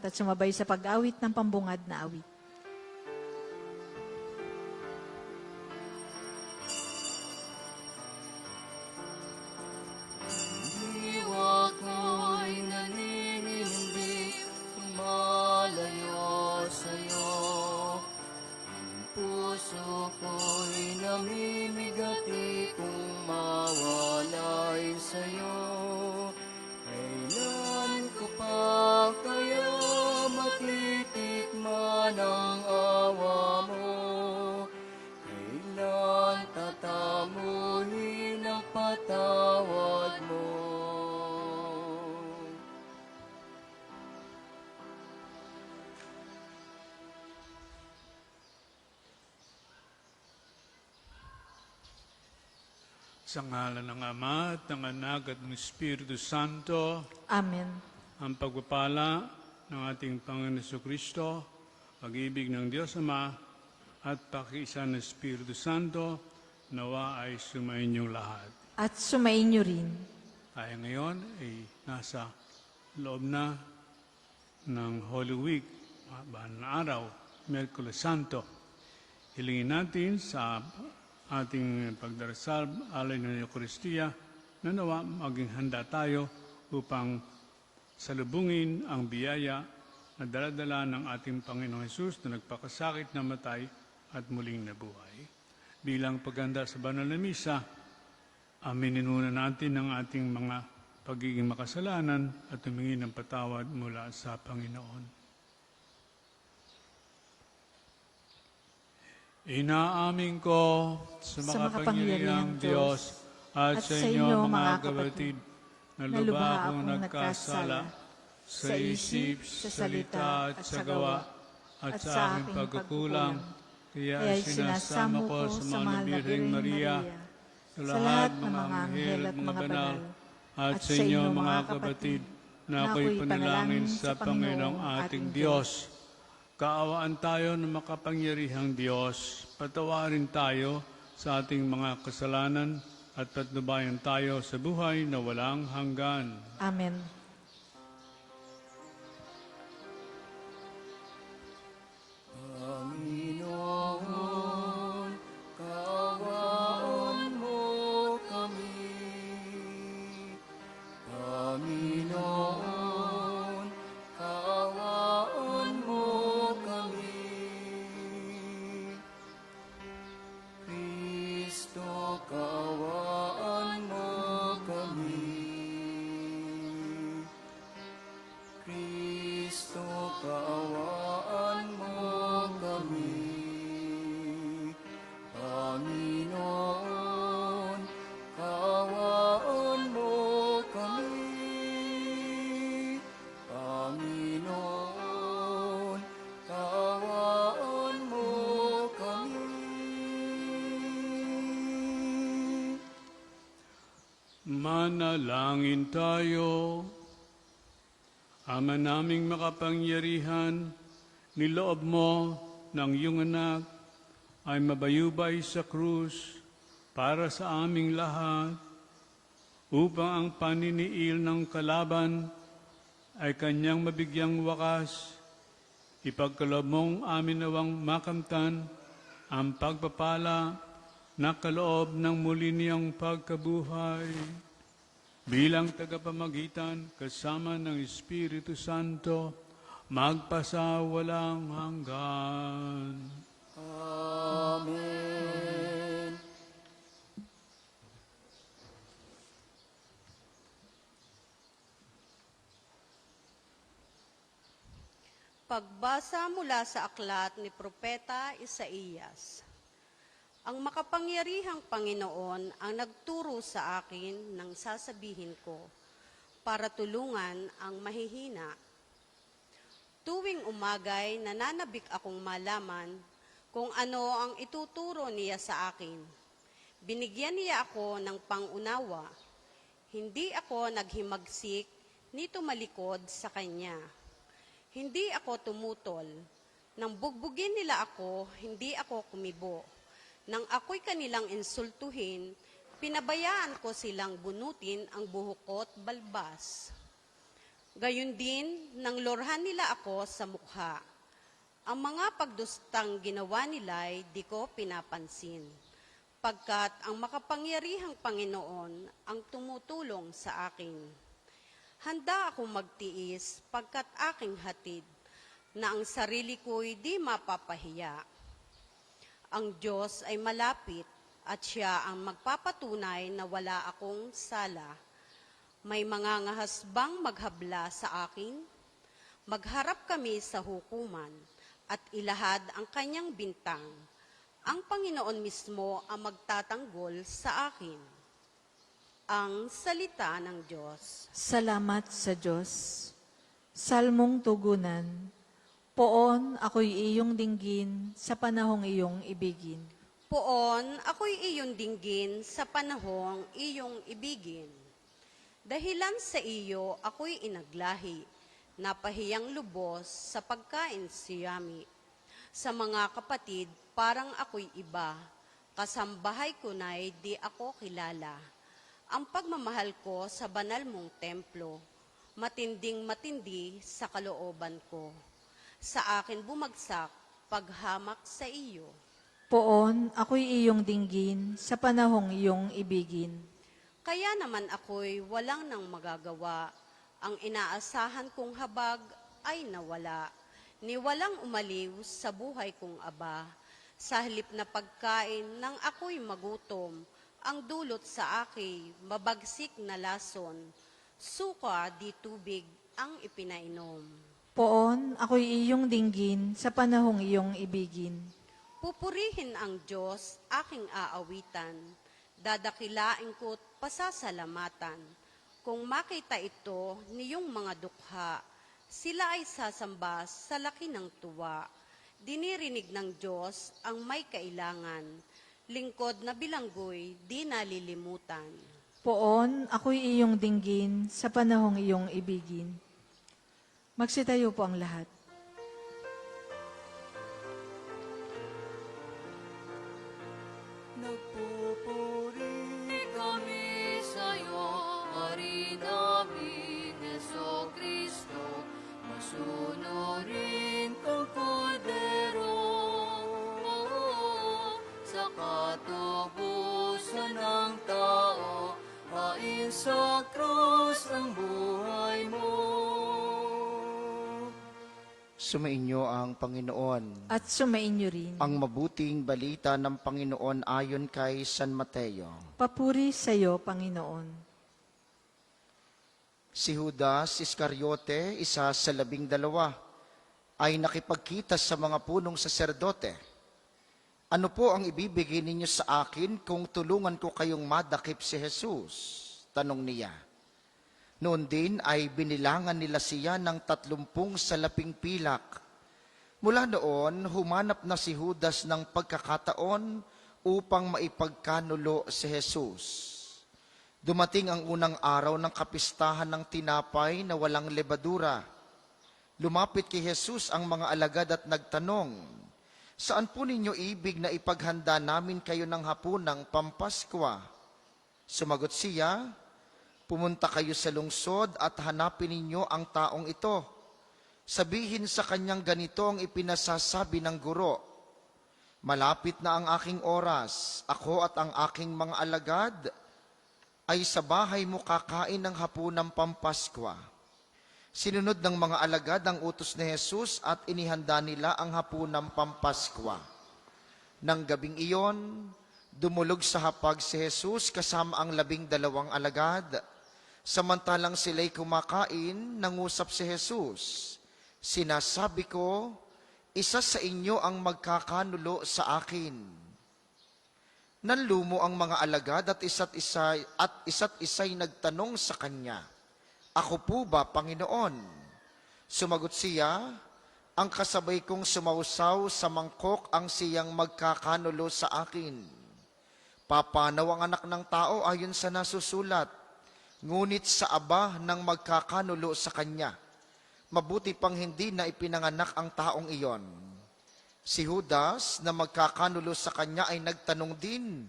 at sumabay sa pag-awit ng pambungad na awit. Sa ngalan ng Ama at ng Anak at ng Espiritu Santo, Amen. ang pagpapala ng ating Panginoon Jesucristo, pag-ibig ng Diyos Ama, at pakiisa ng Espiritu Santo, nawa ay sumainyo lahat. At sumainyo rin. Tayo ngayon ay nasa loob na ng Holy Week, mahal na araw, Miyerkules Santo. Hilingin natin sa ating pagdarasal, alay ng Eucharistia, na nawa maging handa tayo upang salubungin ang biyaya na daladala ng ating Panginoong Hesus na nagpakasakit, namatay at muling nabuhay. Bilang paghanda sa banal na misa, aminin muna natin ang ating mga pagiging makasalanan at humingi ng patawad mula sa Panginoon. Inaamin ko sa makapangyarihang Diyos at sa inyo mga kapatid na lubha akong nagkasala sa isip, sa salita at sa gawa at sa aking pagkukulang. Kaya sinasamo ko sa mga Birheng Maria, sa lahat ng mga anghel at mga banal, at sa inyo mga kapatid na ako'y panalangin sa Panginoong ating Diyos. Kaawaan tayo ng makapangyarihang Diyos, patawarin tayo sa ating mga kasalanan at patnubayan tayo sa buhay na walang hanggan. Amen. Panginoon, kaawaan mo kami. Panginoon, kaawaan mo kami. Kristo, kaawaan mo kami. Kristo, kaawaan mo kami. Panginoon, kaawaan mo kami. Panginoon, kaawaan mo kami. Manalangin tayo. Ama naming makapangyarihan, niloob mo ng iyong anak ay mabayubay sa krus para sa aming lahat, upang ang paniniil ng kalaban ay kanyang mabigyang wakas. Ipagkaloob mong amin nawang makamtan ang pagpapala na kaloob ng muli niyang pagkabuhay. Bilang tagapamagitan kasama ng Espiritu Santo, magpasawalang hanggan. Amen. Pagbasa mula sa aklat ni Propeta Isaías. Ang makapangyarihang Panginoon ang nagturo sa akin ng sasabihin ko para tulungan ang mahihina. Tuwing umagay, nananabik akong malaman kung ano ang ituturo niya sa akin. Binigyan niya ako ng pangunawa. Hindi ako naghimagsik ni tumalikod sa kanya. Hindi ako tumutol. Nang bugbugin nila ako, hindi ako kumibo. Nang ako'y kanilang insultuhin, pinabayaan ko silang bunutin ang buhok ko't balbas. Gayon din, nang lorhan nila ako sa mukha. Ang mga pagdustang ginawa nila ay di ko pinapansin, pagkat ang makapangyarihang Panginoon ang tumutulong sa akin. Handa akong magtiis pagkat aking hatid, na ang sarili ko'y di mapapahiya. Ang Diyos ay malapit at siya ang magpapatunay na wala akong sala. May mga ngahas bang maghabla sa akin? Magharap kami sa hukuman at ilahad ang kanyang bintang. Ang Panginoon mismo ang magtatanggol sa akin. Ang salita ng Diyos. Salamat sa Diyos. Salmong tugunan. Poon, ako'y iyong dinggin sa panahong iyong ibigin. Poon, ako'y iyong dinggin sa panahong iyong ibigin. Dahilan sa iyo, ako'y inaglahi, napahiyang lubos sa pagkain siyami. Sa mga kapatid, parang ako'y iba, kasambahay ko na'y di ako kilala. Ang pagmamahal ko sa banal mong templo, matinding matindi sa kalooban ko. Sa akin bumagsak, paghamak sa iyo. Poon, ako'y iyong dinggin sa panahong iyong ibigin. Kaya naman ako'y walang nang magagawa. Ang inaasahan kong habag ay nawala. Ni walang umaliw sa buhay kong aba. Sa halip na pagkain nang ako'y magutom, ang dulot sa akin mabagsik na lason. Suka di tubig ang ipinainom. Poon, ako'y iyong dinggin sa panahong iyong ibigin. Pupurihin ang Diyos, aking aawitan. Dadakilain ko't pasasalamatan. Kung makita ito niyong mga dukha, sila ay sasamba sa laki ng tuwa. Dinirinig ng Diyos ang may kailangan. Lingkod na bilanggoy, di nalilimutan. Poon, ako'y iyong dinggin sa panahong iyong ibigin. Magsitayo po ang lahat. Nagpupuri kami sa'yo, Hari namin, Jesucristo, masunurin kang kordero. Sa katubusan ng tao, hain sa krus ang buhay mo. Sumainyo ang Panginoon. At sumainyo rin. Ang mabuting balita ng Panginoon ayon kay San Mateo. Papuri sa iyo, Panginoon. Si Judas Iscariote, isa sa 12, ay nakipagkita sa mga punong saserdote. Ano po ang ibibigay ninyo sa akin kung tulungan ko kayong madakip si Jesus? Tanong niya. Noon din ay binilangan nila siya ng 30 salaping pilak. Mula noon, humanap na si Judas ng pagkakataon upang maipagkanulo si Jesus. Dumating ang unang araw ng kapistahan ng tinapay na walang lebadura. Lumapit kay Jesus ang mga alagad at nagtanong, "Saan po ninyo ibig na ipaghanda namin kayo ng hapunang Pampaskwa?" Sumagot siya, "Pumunta kayo sa lungsod at hanapin ninyo ang taong ito. Sabihin sa kanyang ganito ang ipinasasabi ng guro, malapit na ang aking oras, ako at ang aking mga alagad ay sa bahay mo kakain ng hapunang Pampaskwa." Sinunod ng mga alagad ang utos ni Jesus at inihanda nila ang hapunang Pampaskwa. Nang gabing iyon, dumulog sa hapag si Jesus kasama ang 12 alagad. Samantalang sila'y kumakain, nangusap si Jesus, "Sinasabi ko, isa sa inyo ang magkakanulo sa akin." Nanlumo ang mga alagad at isa't isa'y nagtanong sa kanya, "Ako po ba, Panginoon?" Sumagot siya, "Ang kasabay kong sumausaw sa mangkok ang siyang magkakanulo sa akin. Papanaw ang anak ng tao ayon sa nasusulat, ngunit sa aba ng magkakanulo sa kanya. Mabuti pang hindi na ipinanganak ang taong iyon." Si Judas na magkakanulo sa kanya ay nagtanong din,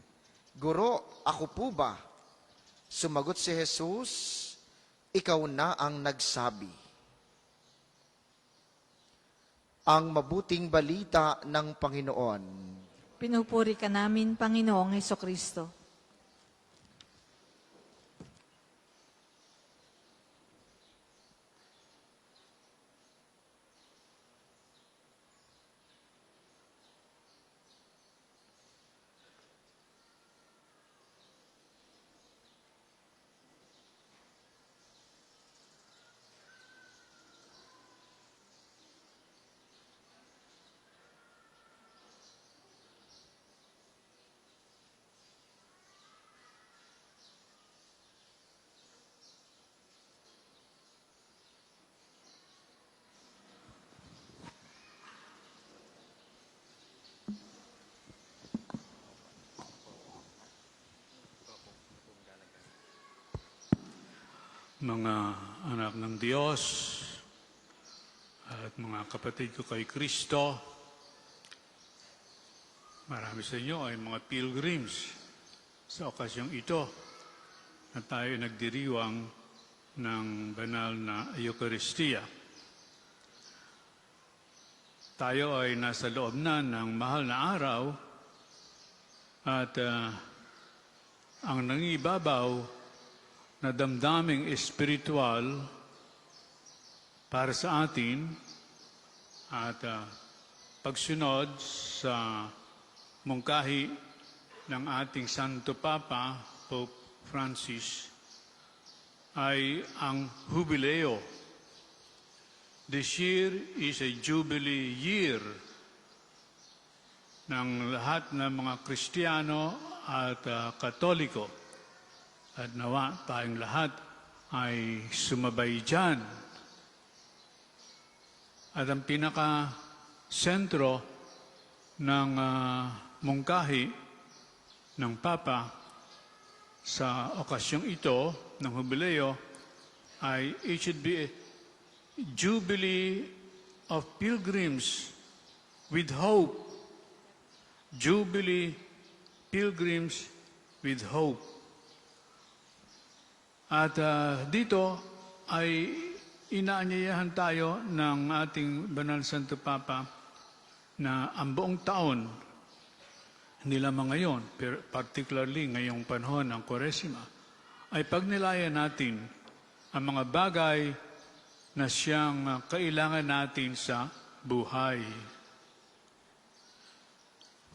"Guro, ako po ba?" Sumagot si Jesus, "Ikaw na ang nagsabi." ang mabuting balita ng Panginoon. Pinupuri ka namin, Panginoong Hesukristo. Mga anak ng Diyos at mga kapatid ko kay Kristo, marami sa inyo ay mga pilgrims sa okasyong ito na tayo nagdiriwang ng banal na Eucharistia. Tayo ay nasa loob na ng mahal na araw at ang nangibabaw na damdaming espiritual para sa atin at pagsunod sa mungkahi ng ating Santo Papa, Pope Francis, ay ang Jubileo. This year is a Jubilee year ng lahat ng mga Kristiyano at Katoliko. At nawa tayong lahat ay sumabay dyan. At ang pinaka-sentro ng mungkahi ng Papa sa okasyong ito, ng Jubileo, ay it should be a Jubilee of pilgrims with hope. Jubilee pilgrims with hope. At dito ay inaanyayahan tayo ng ating Banal Santo Papa na ang buong taon, hindi lamang ngayon, pero particularly ngayong panahon ng Kwaresima, ay pagnilayan natin ang mga bagay na siyang kailangan natin sa buhay.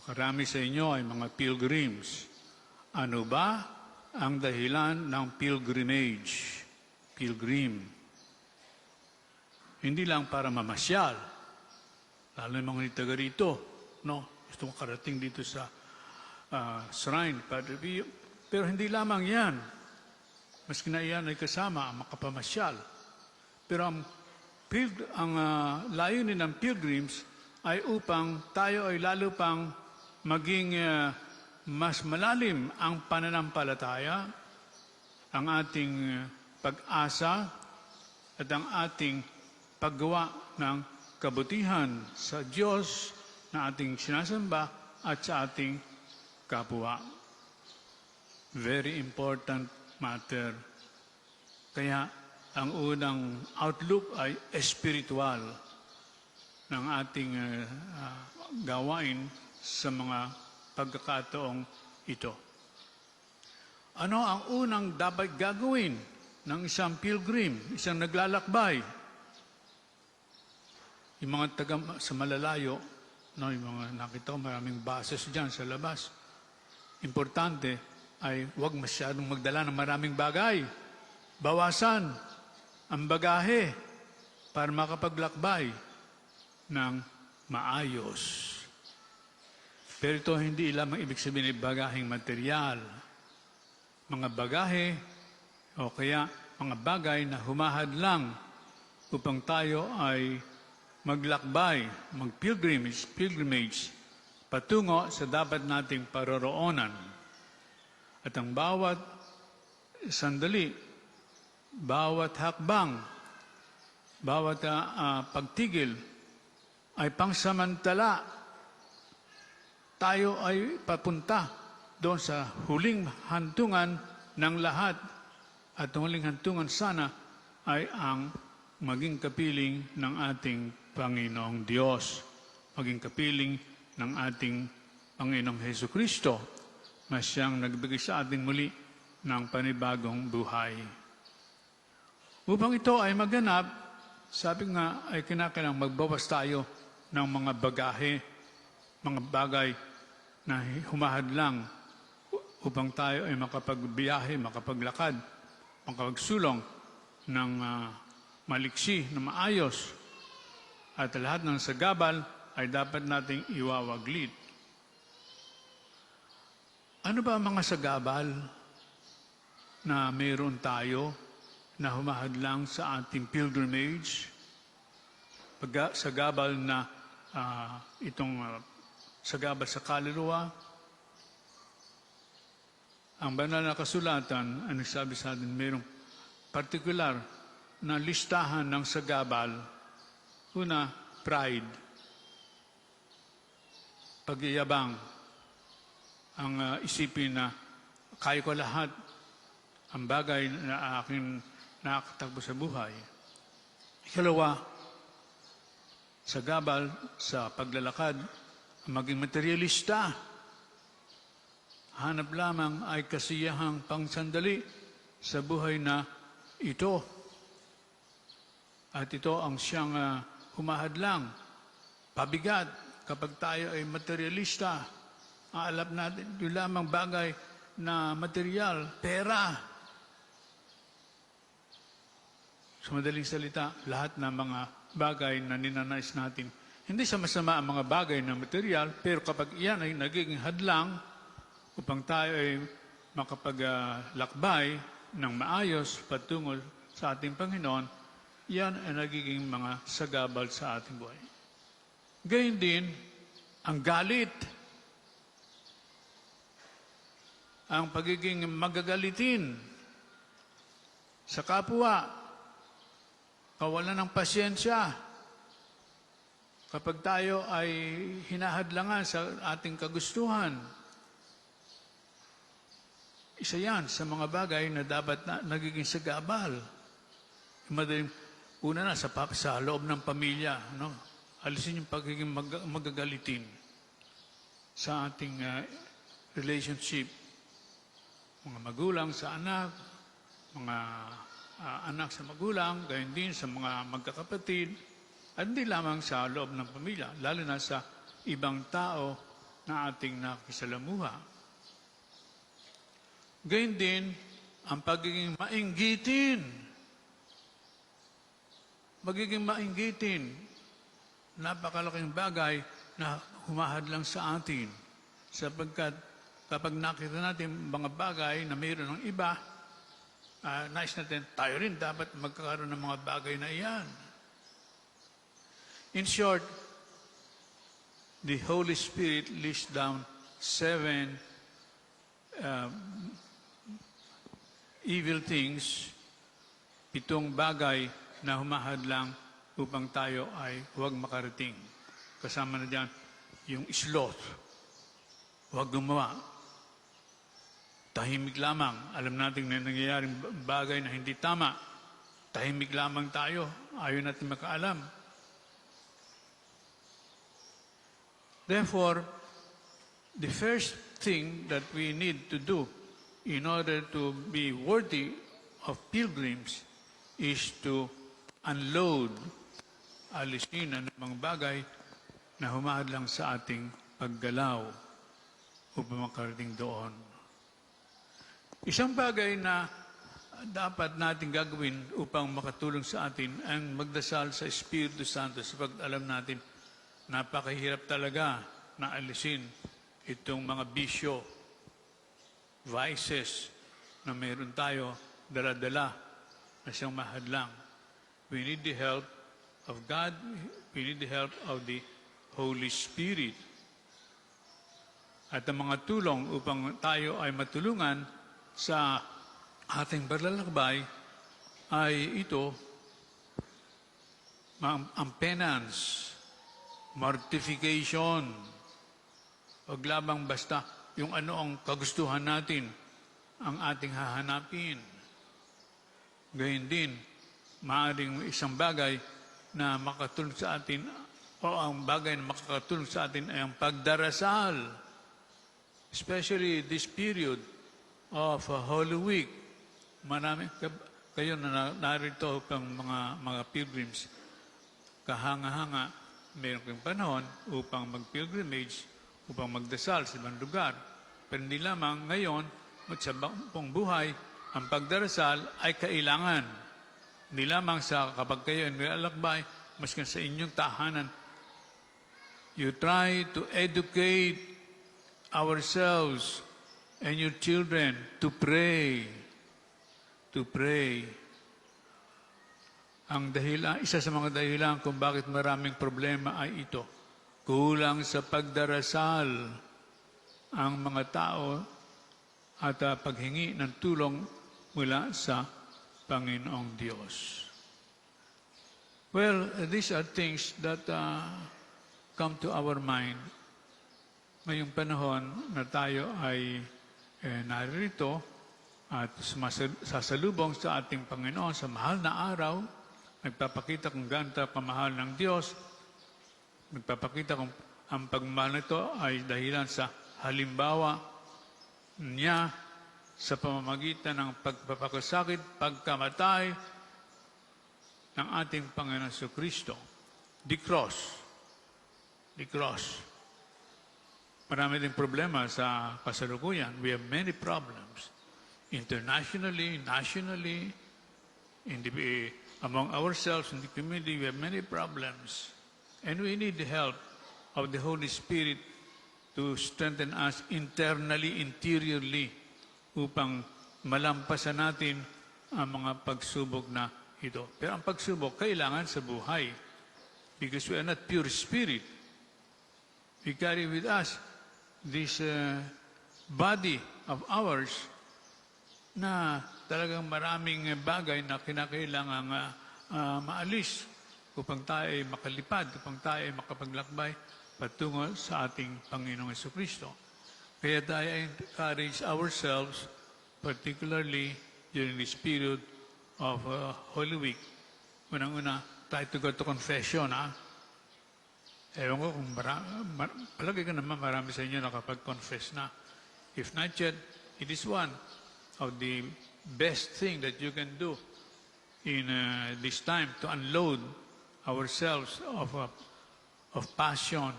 Karami sa inyo ay mga pilgrims. Ano ba ang dahilan ng pilgrimage, pilgrim? Hindi lang para mamasyal, lalo yung mga taga rito, no? Gusto makarating dito sa shrine, pero hindi lamang yan. Maski na yan ay kasama ang makapamasyal. Pero ang layunin ng pilgrims ay upang tayo ay lalo pang maging mas malalim ang pananampalataya, ang ating pag-asa at ang ating paggawa ng kabutihan sa Diyos na ating sinasamba at sa ating kapwa. Very important matter. Kaya ang unang outlook ay espiritual ng ating gawain sa mga pagkakataong ito. Ano ang unang dapat gagawin ng isang pilgrim, isang naglalakbay? Yung mga taga sa malalayo, no, yung mga nakita ko maraming bases dyan sa labas. Importante ay huwag masyadong magdala ng maraming bagay. Bawasan ang bagahe para makapaglakbay ng maayos. Pero ito hindi lamang ibig sabihin ng bagaheng material. Mga bagahe o kaya mga bagay na humahad lang upang tayo ay maglakbay, pilgrimage, patungo sa dapat nating paroroonan. At ang bawat sandali, bawat hakbang, bawat pagtigil ay pangsamantala. Tayo ay papunta doon sa huling hantungan ng lahat. At ang huling hantungan sana ay ang maging kapiling ng ating Panginoong Diyos, maging kapiling ng ating Panginoong Hesus Kristo na siyang nagbigay sa atin muli ng panibagong buhay. Upang ito ay maganap, sabi nga ay kinakailangang magbawas tayo ng mga bagahe, mga bagay na humahadlang upang tayo ay makapagbiyahe, makapaglakad, makapagsulong ng maliksi na maayos. At lahat ng sagabal ay dapat nating iwawaglit. Ano ba ang mga sagabal na mayroon tayo na humahadlang sa ating pilgrimage? Sagabal na sagabal sa kaluluwa. Ang banal na kasulatan ang nagsabi sa atin mayroong partikular na listahan ng sagabal. Una, pride, pag-iyabang. Ang isipin na kaya ko lahat ang bagay na aking nakakatakbo sa buhay. Ikalawa, sagabal sa paglalakad, maging materialista. Hanap lamang ay kasiyahang pangsandali sa buhay na ito. At ito ang siyang humahadlang, pabigat kapag tayo ay materialista. Aalap natin yung lamang bagay na material, pera. Sa madaling salita, lahat ng mga bagay na ninanais natin. Hindi sa masama ang mga bagay na material, pero kapag iyan ay nagiging hadlang upang tayo ay makapaglakbay ng maayos patungo sa ating Panginoon, iyan ay nagiging mga sagabal sa ating buhay. Gayun din, ang galit. Ang pagiging magagalitin sa kapwa, kawalan ng pasyensya. Kapag tayo ay hinahadlangan sa ating kagustuhan, isa yan sa mga bagay na dapat nagiging sagabal. Una na, sa loob ng pamilya, no? Alisin yung pagiging magagalitin sa ating relationship. Mga magulang sa anak, mga anak sa magulang, gayon din sa mga magkakapatid, at hindi lamang sa loob ng pamilya, lalo na sa ibang tao na ating nakisalamuha. Gayon din ang pagiging mainggitin. Magiging mainggitin, napakalaking bagay na humahadlang sa atin, sapagkat kapag nakita natin mga bagay na mayroon ng iba, nais natin, tayo rin dapat magkakaroon ng mga bagay na iyan. In short, the Holy Spirit lists down 7 evil things, 7 bagay na humahadlang upang tayo ay huwag makarating. Kasama na diyan yung sloth, huwag gumawa. Tahimik lamang. Alam natin na nangyayaring bagay na hindi tama. Tahimik lamang tayo. Ayaw natin makaalam. Therefore, the first thing that we need to do in order to be worthy of pilgrims is to unload, alisin ang mga bagay na humahadlang sa ating paggalaw upang makarating doon. Isang bagay na dapat natin gagawin upang makatulong sa atin ang magdasal sa Espiritu Santo sapagkat alam natin napakahirap talaga na alisin itong mga bisyo, vices na meron tayo dala-dala na siyang mahadlang. We need the help of God. We need the help of the Holy Spirit. At ang mga tulong upang tayo ay matulungan sa ating paglalakbay ay ito, ang penance, mortification, huwag lamang basta yung ano ang kagustuhan natin ang ating hahanapin. Gayun din, maaaring isang bagay na makatulong sa atin, o ang bagay na makakatulong sa atin ay ang pagdarasal. Especially this period of Holy Week. Marami kayo na narito pang mga pilgrims. Kahanga-hanga, mayroon kayong panahon upang mag-pilgrimage, upang magdasal sa ibang lugar. Pero hindi lamang ngayon, sa buong buhay, ang pagdarasal ay kailangan. Hindi lamang sa kapag kayo ay nilalakbay, maski sa inyong tahanan. You try to educate ourselves and your children to pray. To pray. Ang dahilan, isa sa mga dahilan kung bakit maraming problema ay ito. Kulang sa pagdarasal ang mga tao at paghingi ng tulong mula sa Panginoong Diyos. Well, these are things that come to our mind ngayong panahon na tayo ay naririto at sasalubong sa ating Panginoon sa mahal na araw, nagpapakita kung gaano kamahal ng Diyos, nagpapakita kung ang pagmamahal nito ay dahilan sa halimbawa niya sa pamamagitan ng pagpapakasakit, pagkamatay ng ating Panginoon Kristo. The cross. The cross. Marami din problema sa kasalukuyan. We have many problems. Internationally, nationally, among ourselves in the community, we have many problems. And we need the help of the Holy Spirit to strengthen us internally, interiorly, upang malampasan natin ang mga pagsubok na ito. Pero ang pagsubok kailangan sa buhay. Because we are not pure spirit. We carry with us this body of ours na talagang maraming bagay na kinakailangan maalis upang tayo ay makalipad, upang tayo ay makapaglakbay patungo sa ating Panginoong Jesucristo. Kaya tayo encourage ourselves, particularly during this period of Holy Week. Unang-una, try to go to confession, ha? Ewan ko kung palagi ka naman marami sa inyo nakapag-confess na. If not yet, it is one of the best thing that you can do in this time to unload ourselves of passion,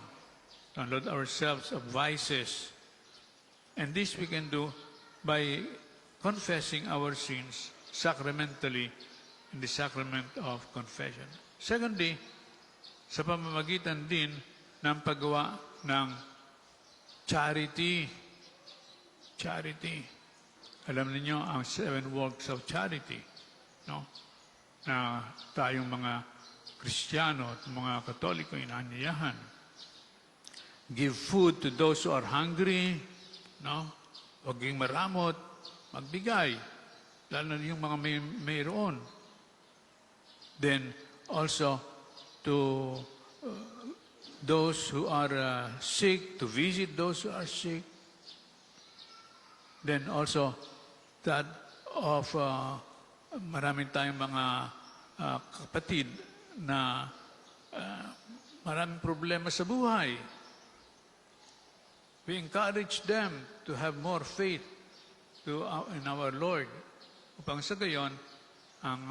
to unload ourselves of vices. And this we can do by confessing our sins sacramentally in the sacrament of confession. Secondly, sa pamamagitan din ng paggawa ng charity. Charity. Alam niyo ang 7 works of charity, no? Na tayong mga Kristiyano at mga Katoliko inaanyayahan. Give food to those who are hungry, no? Huwag kang maramot, magbigay. Lalo na yung mga mayroon. Then, also, to those who are sick, to visit those who are sick. Then also, that of maraming tayong mga kapatid na maraming problema sa buhay. We encourage them to have more faith in our Lord. Upang sa gayon, ang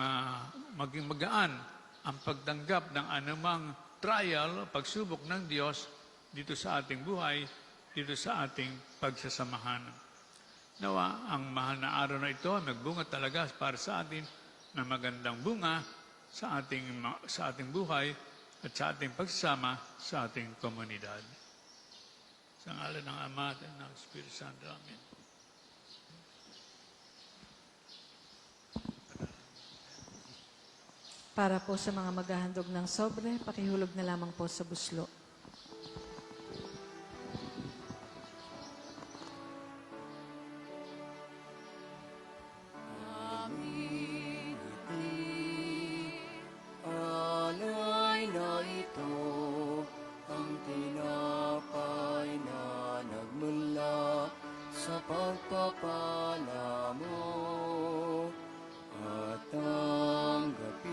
maging magaan ang pagtanggap ng anumang trial, pagsubok ng Diyos dito sa ating buhay, dito sa ating pagsasamahan. Nawa, ang mahal na araw na ito ay magbunga talaga para sa atin ng magandang bunga sa ating buhay at sa ating pagsasama sa ating komunidad. Sa ngalan ng Ama at ng Espiritu Santo. Amen. Para po sa mga maghahandog ng sobre, pakihulog na lamang po sa buslo. Alay na ito ang tinapay na nagmula sa pagpapala mo at tanggapin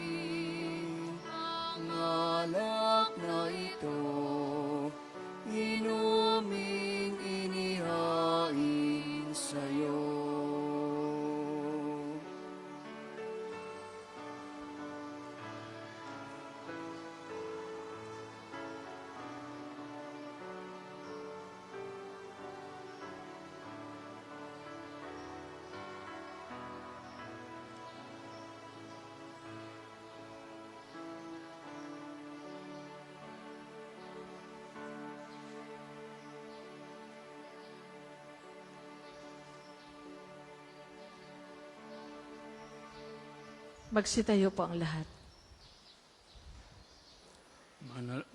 Magsitayo po ang lahat.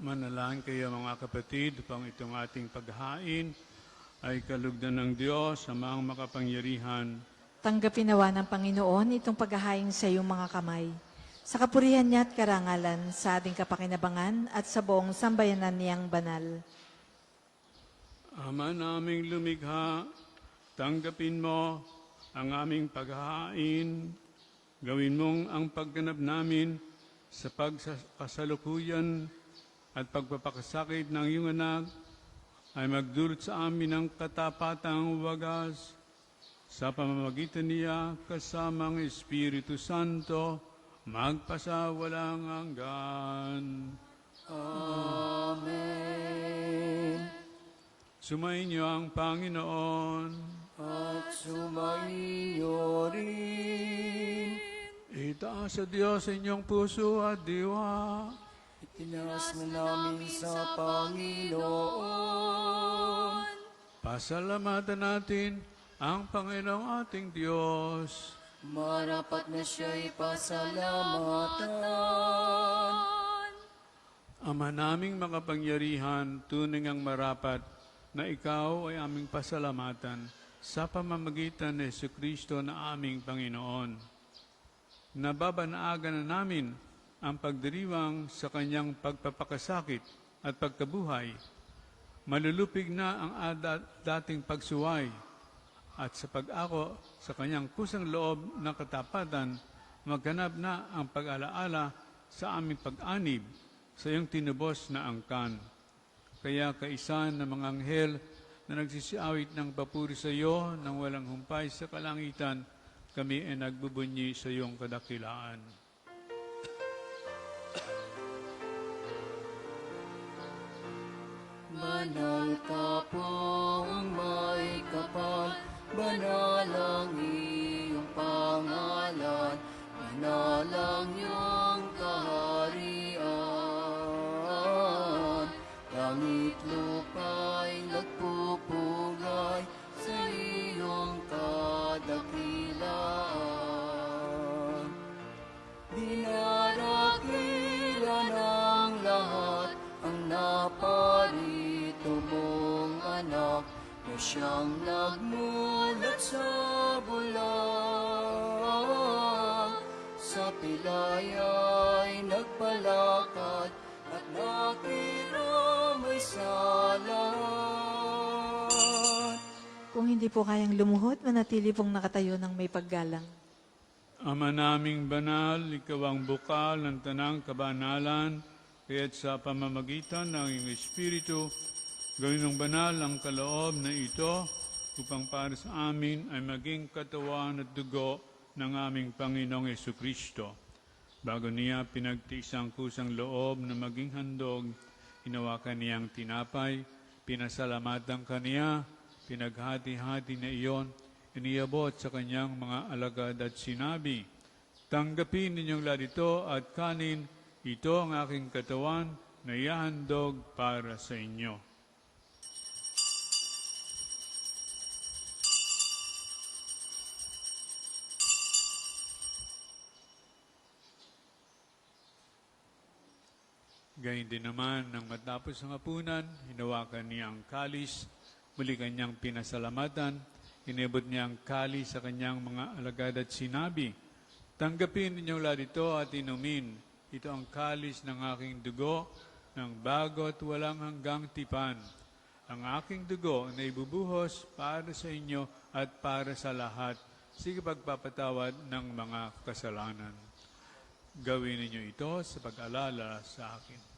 Manalangin kayo mga kapatid upang itong ating paghain ay kalugdan ng Diyos, Amang makapangyarihan. Tanggapin nawa ng Panginoon itong paghahain sa iyong mga kamay. Sa kapurihan niya at karangalan, sa ating kapakinabangan at sa buong sambayanan niyang banal. Ama naming lumikha, tanggapin mo ang aming paghain. Gawin mong ang pagganap namin sa pagkasalukuyan at pagpapakasakit ng iyong anak ay magdulot sa amin ng katapatang wagas sa pamamagitan niya kasamang Espiritu Santo, magpasawalang hanggan. Amen. Sumainyo ang Panginoon. At sumainyo rin. Itaas sa Diyos inyong puso at diwa. Itinaas na namin sa Panginoon. Pasalamatan natin ang Panginoong ating Diyos. Marapat na siya'y pasalamatan. Ama naming makapangyarihan, tunay ang marapat na ikaw ay aming pasalamatan sa pamamagitan ni Jesucristo na aming Panginoon. Nababanaagan na namin ang pagdiriwang sa kanyang pagpapakasakit at pagkabuhay. Malulupig na ang dating pagsuway at sa pag-ako sa kanyang kusang loob ng katapatan, magganap na ang pag-alaala sa aming pag-anib sa iyong tinubos na angkan. Kaya kaisan ng mga anghel na nagsisiawit ng papuri sa iyo nang walang humpay sa kalangitan, kami ay nagbubunyi sa iyong kadakilaan. Banal ka pong may kapal, banal ang iyong pangalan, banal ang iyong kaharian. Langit lupa'y nagpupugay sa iyong kadakilaan. Dinadakila ng lahat ang naparito mong anak na siyang nagmulat sa bulan. Sa pilaya'y nagpalakad at nakiramay sa lahat. Kung hindi po kayang lumuhod, manatili pong nakatayo ng may paggalang. Ama naming banal, ikaw ang bukal ng tanang kabanalan, kaya't sa pamamagitan ng iyong Espiritu, gawin mong banal ang kaloob na ito upang para sa amin ay maging katawan at dugo ng aming Panginoong Jesucristo. Bago niya pinagtiis ang kusang loob na maging handog, hinawakan niyang tinapay, pinasalamatan kaniya, pinaghati-hati na iyon, iniabot sa kanyang mga alagad at sinabi, tanggapin ninyong lahat ito at kanin, ito ang aking katawan na ihahandog para sa inyo. Gayun din naman, nang matapos ang hapunan, hinawakan niya ang kalis, muli kanyang pinasalamatan, inibot niya ang kalis sa kanyang mga alagad at sinabi, tanggapin ninyong lahat ito at inumin. Ito ang kalis ng aking dugo, ng bago at walang hanggang tipan. Ang aking dugo na ibubuhos para sa inyo at para sa lahat, sa pagpapatawad ng mga kasalanan. Gawin ninyo ito sa pag-alala sa akin.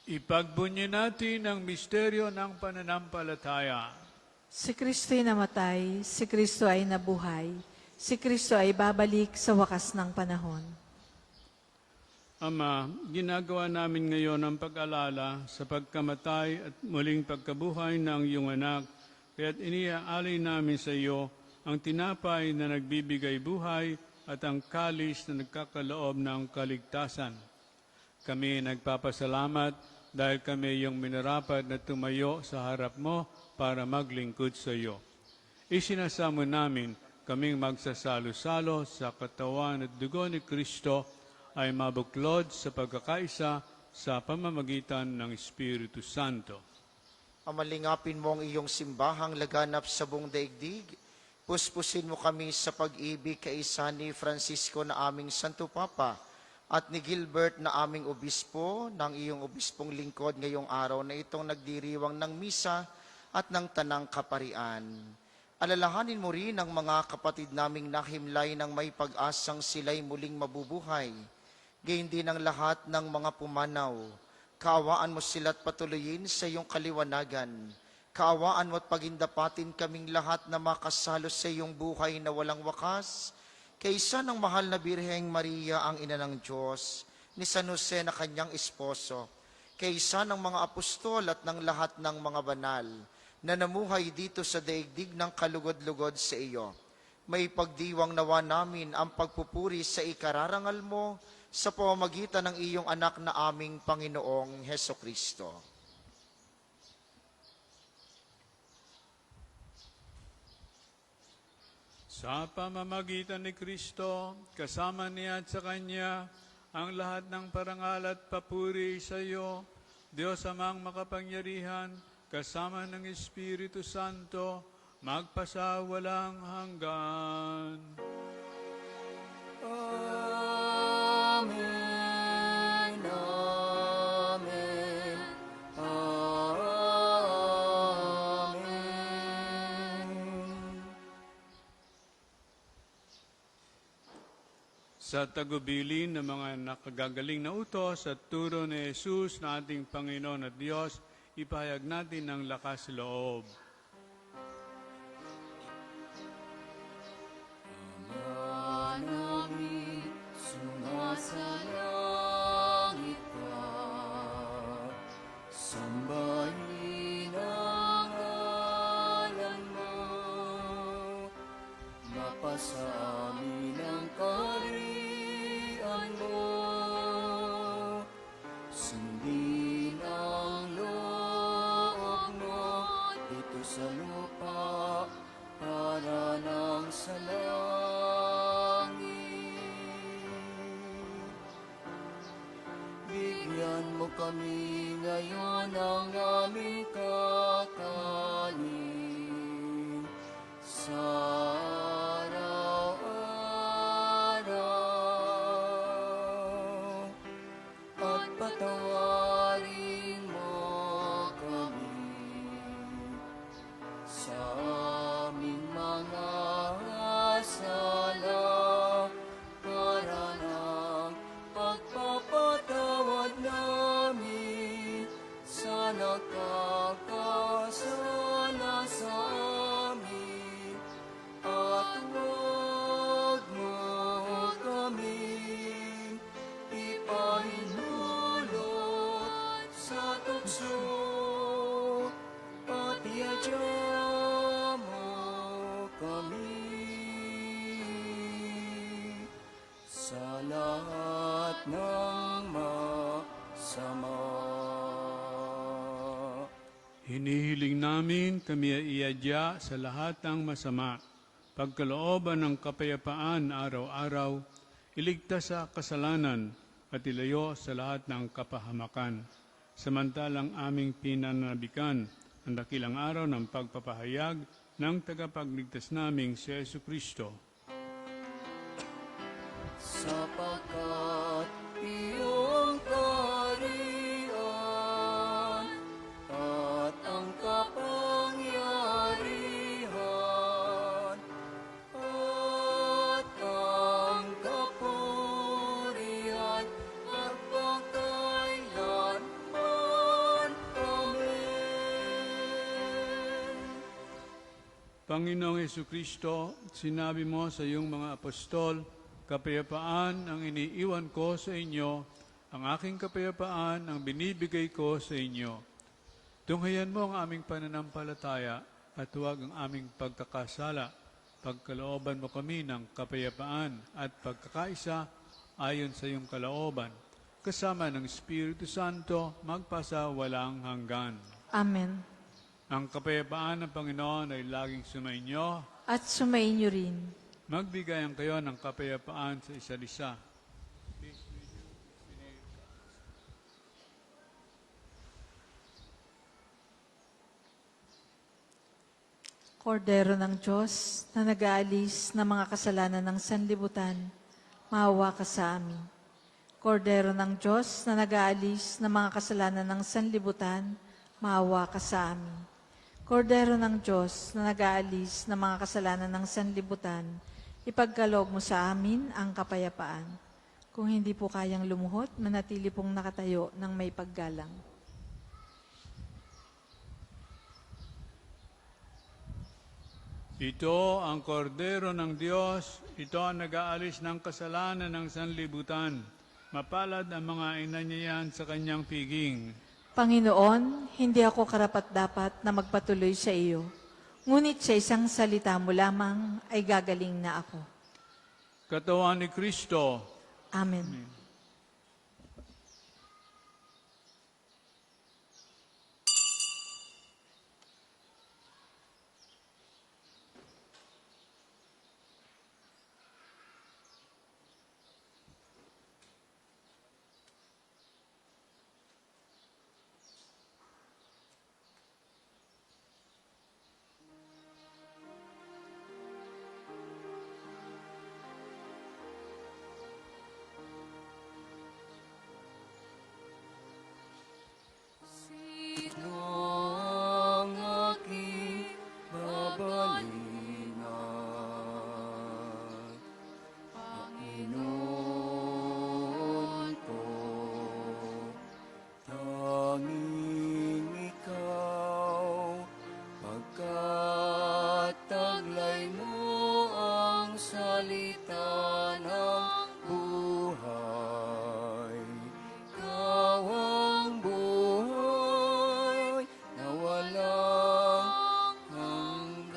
Ipagbunyi natin ang misteryo ng pananampalataya. Si Kristo'y namatay, si Kristo ay nabuhay, si Kristo ay babalik sa wakas ng panahon. Ama, ginagawa namin ngayon ang pag-alala sa pagkamatay at muling pagkabuhay ng iyong anak, kaya't iniaalay namin sa iyo ang tinapay na nagbibigay buhay at ang kalis na nagkakaloob ng kaligtasan. Kami nagpapasalamat dahil kami yung minarapat na tumayo sa harap mo para maglingkod sa iyo. Isinasamo namin kaming magsasalo-salo sa katawan at dugo ni Kristo ay mabuklod sa pagkakaisa sa pamamagitan ng Espiritu Santo. Amalingapin mo ang iyong simbahang laganap sa buong daigdig. Puspusin mo kami sa pag-ibig kaisa ni Francisco na aming Santo Papa at ni Gilbert na aming obispo ng iyong obispong lingkod ngayong araw na itong nagdiriwang ng misa at ng tanang kaparian. Alalahanin mo rin ang mga kapatid naming nahimlay ng may pag-asang sila'y muling mabubuhay. Gayon din ang lahat ng mga pumanaw. Kaawaan mo sila't patuloyin sa iyong kaliwanagan. Kaawaan mo at pagindapatin kaming lahat na makasalo sa iyong buhay na walang wakas. Kaysa ng mahal na Birheng Maria, ang ina ng Diyos, ni San Jose na kanyang esposo, kaysa ng mga apostol at ng lahat ng mga banal, na namuhay dito sa daigdig ng kalugod-lugod sa iyo. May pagdiwang nawa namin ang pagpupuri sa ikararangal mo sa pamamagitan ng iyong anak na aming Panginoong Hesukristo. Sa pamamagitan ni Kristo, kasama niya at sa Kanya, ang lahat ng parangal at papuri sa iyo, Diyos amang makapangyarihan, kasama ng Espiritu Santo, magpasawalang hanggan. Amen, amen, amen. Sa tagubilin ng mga nakagagaling na utos at turo ni Jesus na ating Panginoon at Diyos, ipahayag natin ng lakas loob. Ama namin, sumasalangit ka, sambahin ang ngalan mo, mapasa amin ang kaharian mo, sundin ang loob mo dito sa lupa para ng sa langit. Bigyan mo kami ngayon ng aming kakanin sa araw-araw at patawarin mo kami sa aming mga sala para ng pagpapatawad namin sa nakakasala sa amin at huwag mo kaming ipahintulot sa tukso at iadya mo kami sa lahat ng masama. Hinihiling namin kami ay iadya sa lahat ng masama, pagkalooban ng kapayapaan araw-araw, iligtas sa kasalanan at ilayo sa lahat ng kapahamakan. Samantalang aming pinananabikan ang dakilang araw ng pagpapahayag ng tagapagligtas naming si Jesucristo. Sapagkat iyong kaharian at ang kapangyarihan at ang kapurihan at pagkailanman. Amen. Panginoong Jesucristo, sinabi mo sa iyong mga apostol, kapayapaan ang iniiwan ko sa inyo, ang aking kapayapaan ang binibigay ko sa inyo. Tunghayan mo ang aming pananampalataya at huwag ang aming pagkakasala. Pagkalooban mo kami ng kapayapaan at pagkakaisa ayon sa iyong kalooban. kasama ng Espiritu Santo, magpasa walang hanggan. Amen. Ang kapayapaan ng Panginoon ay laging sumainyo. At sumainyo rin. Magbigayan kayo ng kapayapaan sa isa't isa. Kordero ng Diyos na nag-aalis ng mga kasalanan ng sanlibutan, maawa ka sa amin. Kordero ng Diyos na nag-aalis ng mga kasalanan ng sanlibutan, maawa ka sa amin. Kordero ng Diyos na nag-aalis ng mga kasalanan ng sanlibutan, ipagkaloob mo sa amin ang kapayapaan. Kung hindi po kayang lumuhod, manatili pong nakatayo ng may paggalang. Ito ang kordero ng Diyos, ito ang nag-aalis ng kasalanan ng sanlibutan. Mapalad ang mga inanyayan sa kanyang piging. Panginoon, hindi ako karapat-dapat na magpatuloy sa iyo. Ngunit sa isang salita mo lamang ay gagaling na ako. Katawan ni Kristo. Amen. Sino ang aking babalingan? Panginoon ko, tanging ikaw, pagkat taglay mo ang salita ng buhay. Ikaw ang buhay na walang hanggan.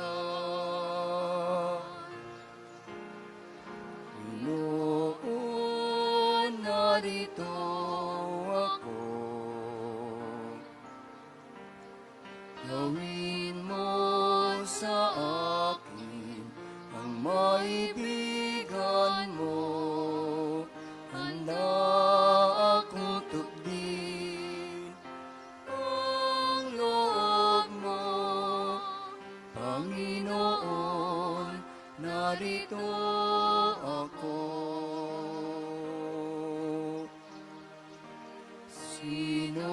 Panginoon, narito ako. Gawin mo sa akin ang maibigan mo. Handa akong tupdin ang loob mo. Panginoon, narito ako. Sino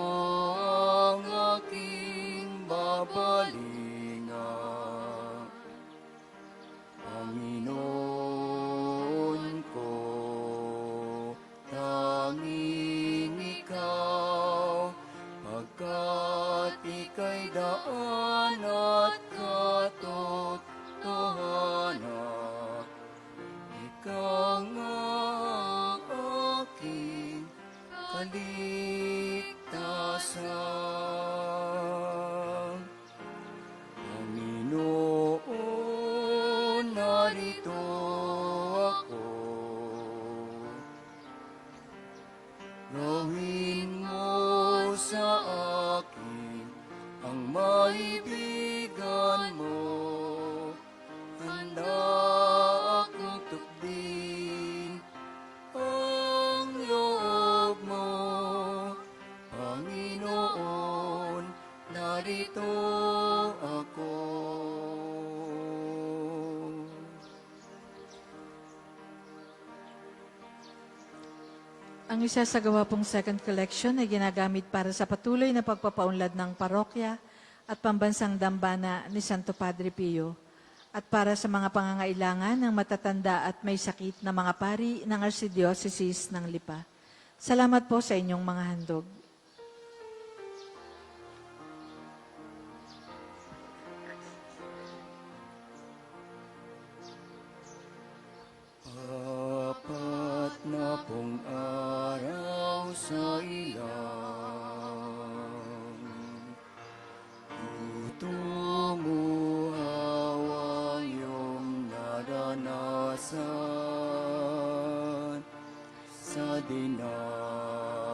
ang aking babalingan? Panginoon ko, tanging ikaw, pagkat ika'y daan at katotohanan. Ikaw nga ang aking kaligtasan. Panginoon, narito ako. Gawin mo sa akin ang maibigan mo. Handa akong tupdin ang loob mo. Panginoon, narito ako. Ang isasagawa pong second collection ay ginagamit para sa patuloy na pagpapaunlad ng parokya at pambansang dambana ni Santo Padre Pio at para sa mga pangangailangan ng matatanda at may sakit na mga pari ng Archdiocese ng Lipa. Salamat po sa inyong mga handog. Apat na pong araw sa ilang, tutumuhaw ang iyong naranasan sa dinan.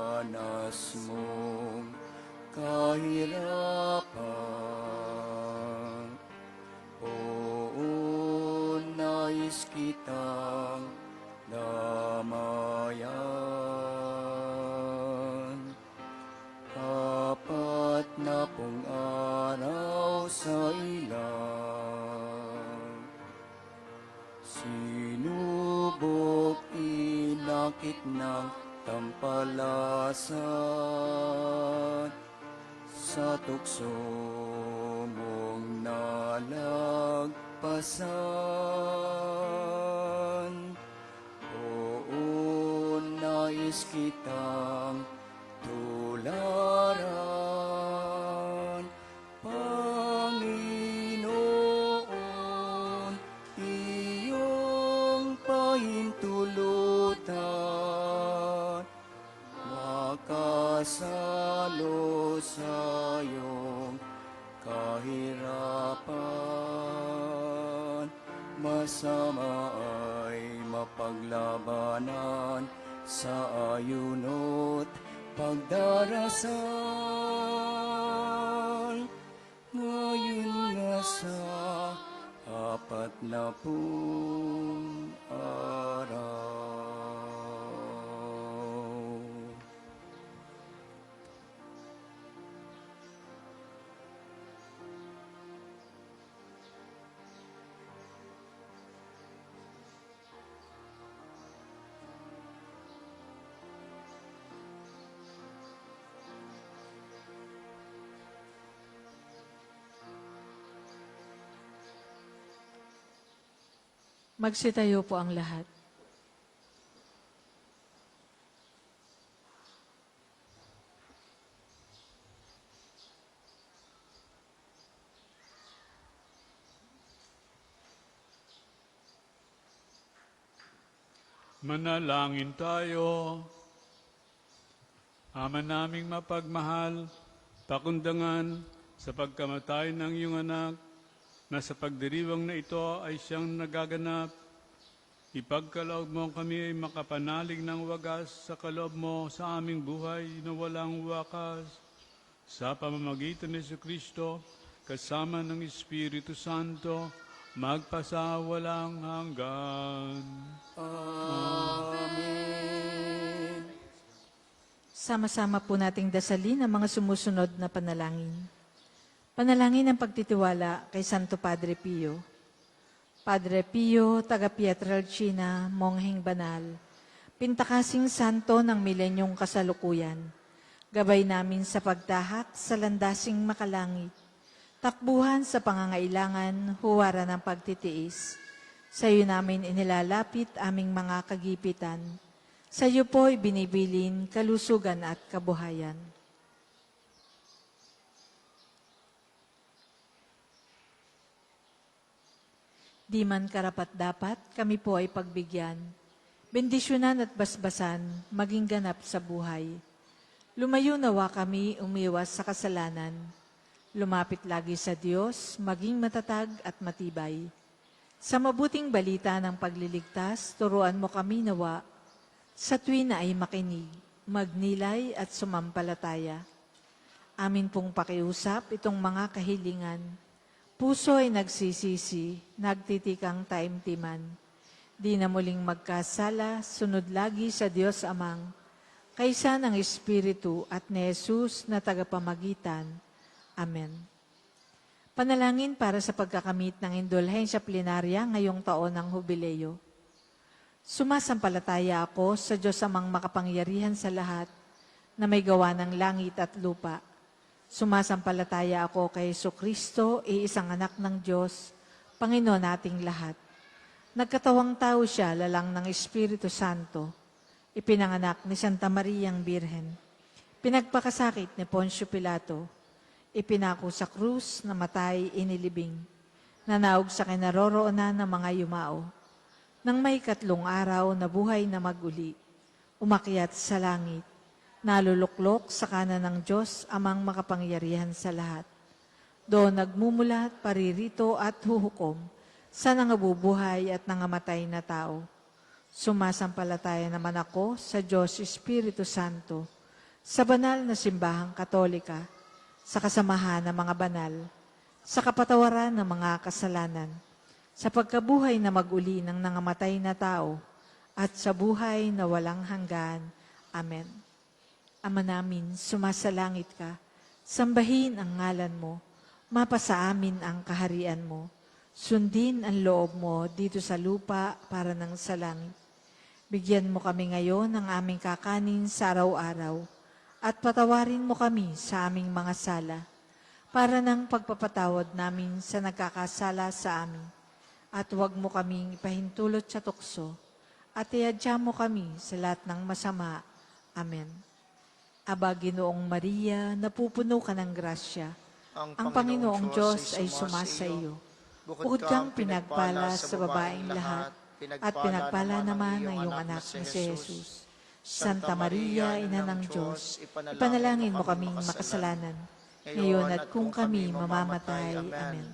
lang. Sinubok inakit ng tampalasan, sa tukso mong nalagpasan. Oo, nais kitang tularan, Panginoon, iyong pahintulutan, makasalo sa iyong kahirapan. Masama ay mapaglabanan sa ayuno't pagdarasal. Ngayon nga sa 40 araw. Magsitayo po ang lahat. Manalangin tayo. Ama naming mapagmahal, pakundangan sa pagkamatay ng iyong anak, na sa pagdiriwang na ito ay siyang nagaganap. Ipagkaloob mo kami ay makapanalig ng wagas sa kaloob mo sa aming buhay na walang wakas. Sa pamamagitan ni Jesucristo, kasama ng Espiritu Santo, magpasawalang hanggan. Amen. Sama-sama po nating dasalin ang mga sumusunod na panalangin. Panalangin ng pagtitiwala kay Santo Padre Pio. Padre Pio, taga Pietrelcina, Mongheng Banal, pintakasing santo ng milenyong kasalukuyan, gabay namin sa pagtahak sa landasing makalangit, takbuhan sa pangangailangan, huwara ng pagtitiis. Sa iyo namin inilalapit aming mga kagipitan. Sa iyo po'y binibilin kalusugan at kabuhayan. Di man karapat-dapat, kami po ay pagbigyan, bendisyonan at basbasan, maging ganap sa buhay. Lumayo nawa kami umiwas sa kasalanan. Lumapit lagi sa Diyos, maging matatag at matibay. Sa mabuting balita ng pagliligtas, turuan mo kami nawa, sa tuwin na ay makinig, magnilay at sumampalataya. Amin pong pakiusap itong mga kahilingan. Puso ay nagsisisi, nagtitikang taimtiman. Di na muling magkasala, sunod lagi sa Diyos Amang, kaysa ng Espiritu at ni Jesus na tagapamagitan. Amen. Panalangin para sa pagkakamit ng indulhensya plenarya ngayong taon ng Hubileo. Sumasampalataya ako sa Diyos Amang makapangyarihan sa lahat, na may gawa ng langit at lupa. Sumasampalataya ako kay Jesucristo, iisang anak ng Diyos, Panginoon nating lahat. Nagkatawang tao siya, lalang ng Espiritu Santo, ipinanganak ni Santa Mariang Birhen, pinagpakasakit ni Poncio Pilato, ipinako sa krus, namatay, inilibing, nanaog sa kinaroroonan ng mga yumao. Nang may 3 araw na buhay na maguli, umakyat sa langit, naluluklok sa kanan ng Diyos Amang makapangyarihan sa lahat. Doon nagmumulat, paririto at huhukom sa nangabubuhay at nangamatay na tao. Sumasampalataya naman ako sa Diyos Espiritu Santo, sa banal na simbahang katolika, sa kasamahan ng mga banal, sa kapatawaran ng mga kasalanan, sa pagkabuhay na maguli ng nangamatay na tao, at sa buhay na walang hanggan. Amen. Ama namin, sumasalangit ka, sambahin ang ngalan mo, Mapasa amin ang kaharian mo. Sundin ang loob mo dito sa lupa para ng sa langit. Bigyan mo kami ngayon ng aming kakanin sa araw-araw at patawarin mo kami sa aming mga sala para ng pagpapatawad namin sa nagkakasala sa amin. At huwag mo kaming ipahintulot sa tukso at iadya mo kami sa lahat ng masama. Amen. Aba, Ginoong Maria, napupuno ka ng grasya. Ang Panginoong Diyos ay sumasa iyo. Bukod kang pinagpala sa babaeng lahat, at pinagpala naman ang iyong anak na si Jesus. Santa Maria, Ina ng Diyos, ipanalangin mo kaming makasalanan, ngayon at kung kami mamamatay. Amen.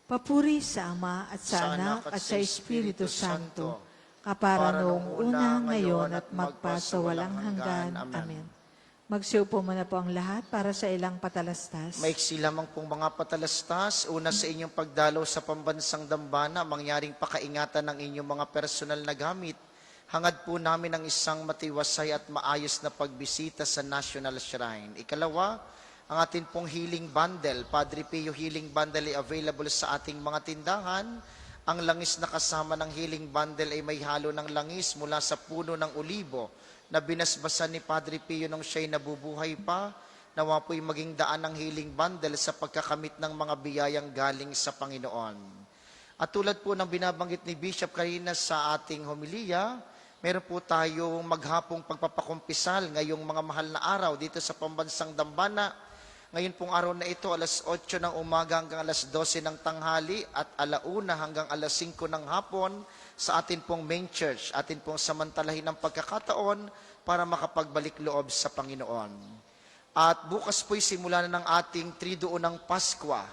Papuri sa Ama at sa Anak at sa Espiritu Santo, kapara noong una, ngayon at magpasawalang hanggan. Amen. Magsiupo muna po ang lahat para sa ilang patalastas. Maiksi lamang pong mga patalastas. Una sa inyong pagdalaw sa pambansang dambana, mangyaring pakaingatan ng inyong mga personal na gamit. Hangad po namin ang isang matiwasay at maayos na pagbisita sa National Shrine. Ikalawa, ang atin pong healing bundle. Padre Pio Healing Bundle ay available sa ating mga tindahan. Ang langis na kasama ng healing bundle ay may halo ng langis mula sa puno ng olibo na binasbasan ni Padre Pio nung siya'y nabubuhay pa. Nawa po'y maging daan ng healing bundle sa pagkakamit ng mga biyayang galing sa Panginoon. At tulad po ng binabanggit ni Bishop kanina sa ating homilya, meron po tayong maghapong pagpapakumpisal ngayong mga mahal na araw dito sa pambansang Dambana. Ngayon pong araw na ito, alas 8 ng umaga hanggang alas 12 ng tanghali at alauna hanggang alas 5 ng hapon sa atin pong main church. Atin pong samantalahin ng pagkakataon para makapagbalik loob sa Panginoon. At bukas po'y simula na ng ating triduo ng Paskwa.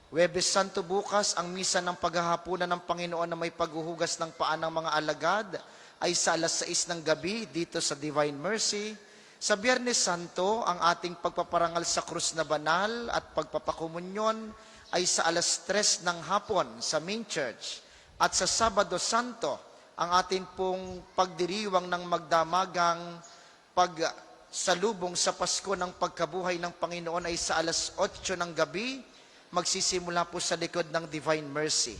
Huwebes Santo bukas, ang misa ng paghahapunan ng Panginoon na may paghuhugas ng paa ng mga alagad ay sa alas 6 ng gabi dito sa Divine Mercy. Sa Biyernes Santo, ang ating pagpaparangal sa krus na banal at pagpapakomunyon ay sa alas 3 ng hapon sa main church. At sa Sabado Santo, ang ating pong pagdiriwang ng magdamagang pagsalubong sa Pasko ng pagkabuhay ng Panginoon ay sa alas 8 ng gabi, magsisimula po sa likod ng Divine Mercy.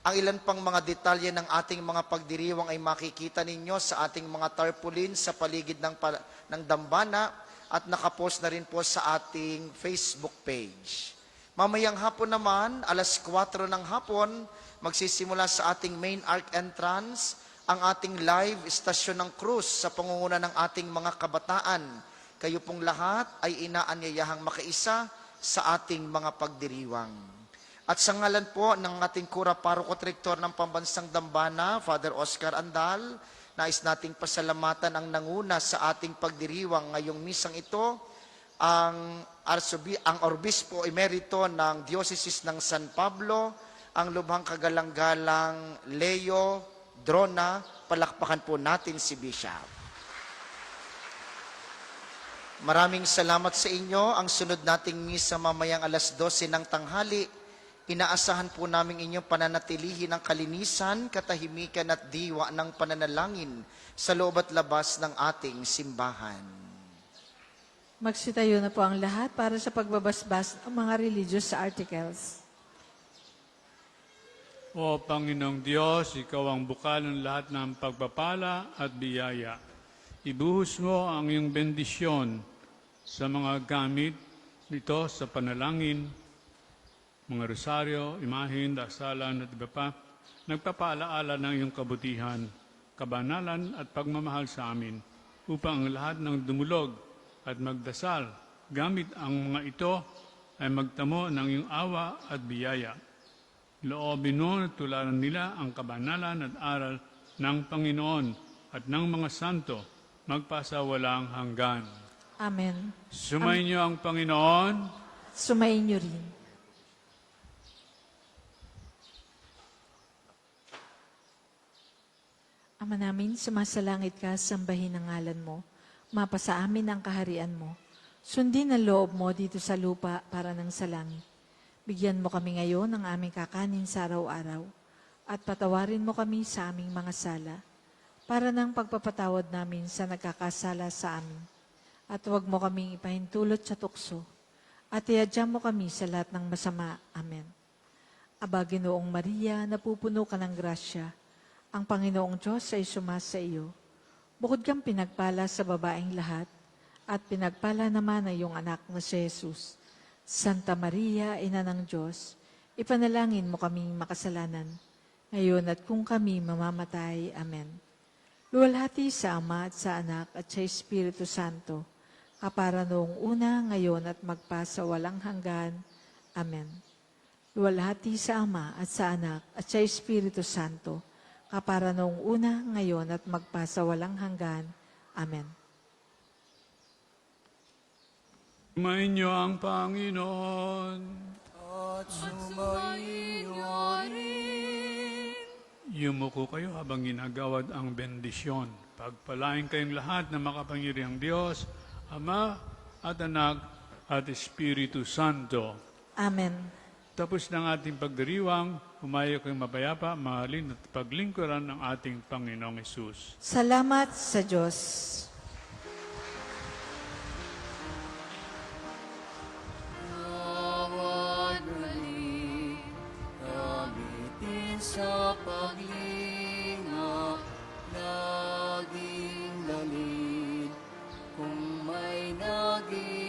Ang ilan pang mga detalye ng ating mga pagdiriwang ay makikita ninyo sa ating mga tarpaulin sa paligid ng dambana at nakapost na rin po sa ating Facebook page. Mamayang hapon naman, alas 4 ng hapon, magsisimula sa ating main arc entrance ang ating live Stasyon ng Cruz sa pangunguna ng ating mga kabataan. Kayo pong lahat ay inaanyayahang makiisa sa ating mga pagdiriwang. At sa ngalan po ng ating Kura Paroko Rektor ng Pambansang Dambana, Father Oscar Andal, nais nating pasalamatan ang nanguna sa ating pagdiriwang ngayong misang ito, ang Obispo Emerito ng Diocese ng San Pablo, ang lubhang kagalang-galang Leo Drona. Palakpakan po natin si Bishop. Maraming salamat sa inyo. Ang sunod nating misa mamayang alas 12 ng tanghali, inaasahan po namin inyong pananatilihin ang kalinisan, katahimikan at diwa ng pananalangin sa loob at labas ng ating simbahan. Magsitayo na po ang lahat para sa pagbabasbas ng mga religious articles. O Panginoong Diyos, Ikaw ang bukal ng lahat ng pagpapala at biyaya. Ibuhos mo ang iyong bendisyon sa mga gamit nito sa panalangin, mga rosaryo, imahin, dasalan at iba pa, nagpapaalaala ng iyong kabutihan, kabanalan at pagmamahal sa amin, upang ang lahat ng dumulog at magdasal, gamit ang mga ito ay magtamo ng iyong awa at biyaya. Loobin mo at tularan nila ang kabanalan at aral ng Panginoon at ng mga santo, magpasawalang hanggan. Amen. Sumayin niyo ang Panginoon. Sumayin niyo rin. Ama namin, sumasalangit ka, sambahin ang ngalan mo. Mapasa amin ang kaharian mo. Sundin ang loob mo dito sa lupa para ng sa langit. Bigyan mo kami ngayon ng aming kakanin sa araw-araw at patawarin mo kami sa aming mga sala para ng pagpapatawad namin sa nagkakasala sa amin. At huwag mo kaming ipahintulot sa tukso at iadya mo kami sa lahat ng masama. Amen. Aba, Ginoong Maria, napupuno ka ng grasya. Ang Panginoong Diyos ay sumasa iyo. Bukod kang pinagpala sa babaeng lahat, at pinagpala naman ang iyong anak na si Jesus. Santa Maria, Ina ng Diyos, ipanalangin mo kaming makasalanan, ngayon at kung kami mamamatay. Amen. Luwalhati sa Ama at sa Anak at sa Espiritu Santo, kapara noong una, ngayon at magpasawalang hanggan. Amen. Luwalhati sa Ama at sa Anak at sa Espiritu Santo, kapara noong una, ngayon at magpasawalang hanggan. Amen. Sumainyo ang Panginoon. At sumainyo rin. Yumuko kayo habang ginagawad ang bendisyon. Pagpalain kayong lahat na makapangyarihang Diyos, Ama at Anak at Espiritu Santo. Amen. Tapos ng ating pagdiriwang, humayo kayong mapayapa, mahalin at paglingkuran ng ating Panginoong Hesus. Salamat sa Diyos. Tawad muli, gamitin sa paglinga, laging lamig, kung may naging